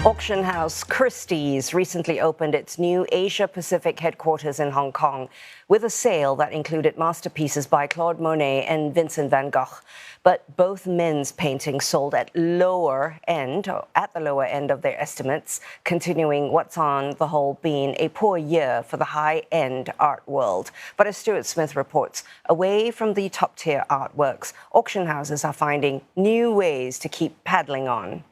Auction house Christie's recently opened its new Asia-Pacific headquarters in Hong Kong with a sale that included masterpieces by Claude, Monet and Vincent van Gogh. But both men's paintings sold at the lower end of their estimates, continuing what's on the whole been a poor year for the high-end art world. But as Stuart Smith reports, away from the top-tier artworks, auction houses are finding new ways to keep paddling on.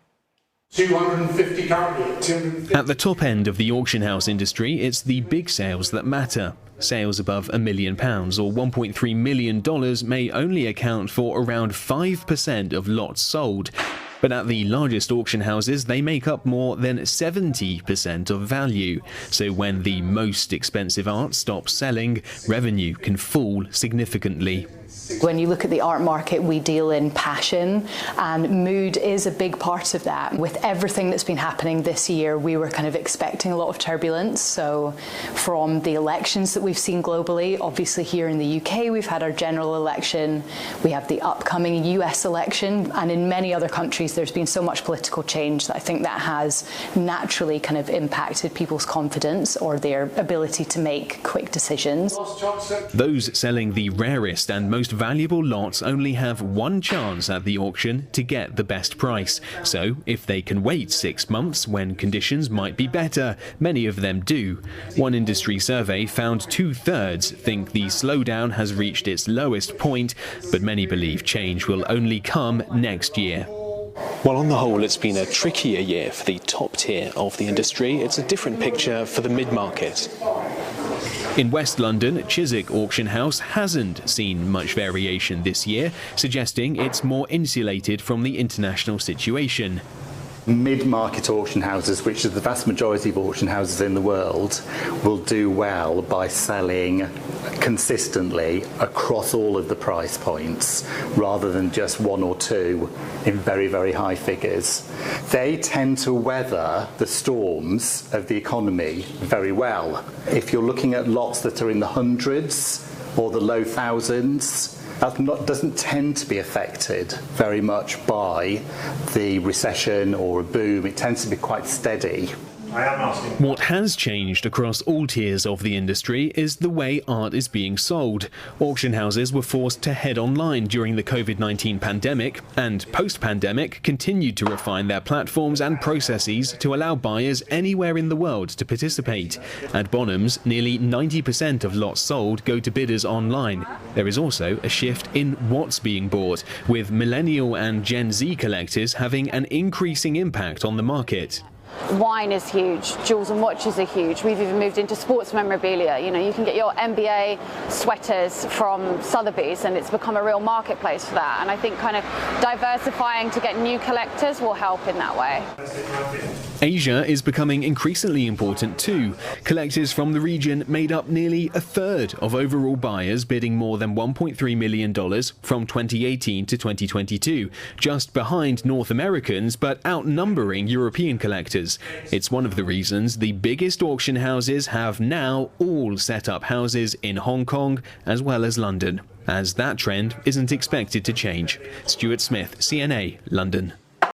250 currently. 250. At the top end of the auction house industry, it's the big sales that matter. Sales above £1 million or $1.3 million may only account for around 5% of lots sold. But at the largest auction houses, they make up more than 70% of value. So when the most expensive art stops selling, revenue can fall significantly. When you look at the art market, we deal in passion, and mood is a big part of that. With everything that's been happening this year, we were kind of expecting a lot of turbulence. So from the elections that we've seen globally, obviously here in the UK, we've had our general election, we have the upcoming US election, and in many other countries, there's been so much political change that I think that has naturally kind of impacted people's confidence or their ability to make quick decisions. Those selling the rarest and most valuable lots only have one chance at the auction to get the best price. So if they can wait 6 months when conditions might be better, many of them do. One industry survey found 2/3 think the slowdown has reached its lowest point, but many believe change will only come next year. Well, on the whole, it's been a trickier year for the top tier of the industry. It's a different picture for the mid-market. In West London, Chiswick Auction House hasn't seen much variation this year, suggesting it's more insulated from the international situation. Mid-market auction houses, which is the vast majority of auction houses in the world, will do well by selling consistently across all of the price points rather than just one or two in very, very high figures. They tend to weather the storms of the economy very well. If you're looking at lots that are in the hundreds or the low thousands, that doesn't tend to be affected very much by the recession or a boom. It tends to be quite steady. What has changed across all tiers of the industry is the way art is being sold. Auction houses were forced to head online during the COVID-19 pandemic, and post-pandemic continued to refine their platforms and processes to allow buyers anywhere in the world to participate. At Bonhams, nearly 90% of lots sold go to bidders online. There is also a shift in what's being bought, with millennial and Gen Z collectors having an increasing impact on the market. Wine is huge, jewels and watches are huge. We've even moved into sports memorabilia. You know, you can get your NBA sweaters from Sotheby's, and it's become a real marketplace for that. And I think kind of diversifying to get new collectors will help in that way. Asia is becoming increasingly important too. Collectors from the region made up nearly 1/3 of overall buyers bidding more than $1.3 million from 2018 to 2022, just behind North Americans but outnumbering European collectors. It's one of the reasons the biggest auction houses have now all set up houses in Hong Kong as well as London, as that trend isn't expected to change. Stuart Smith, CNA, London.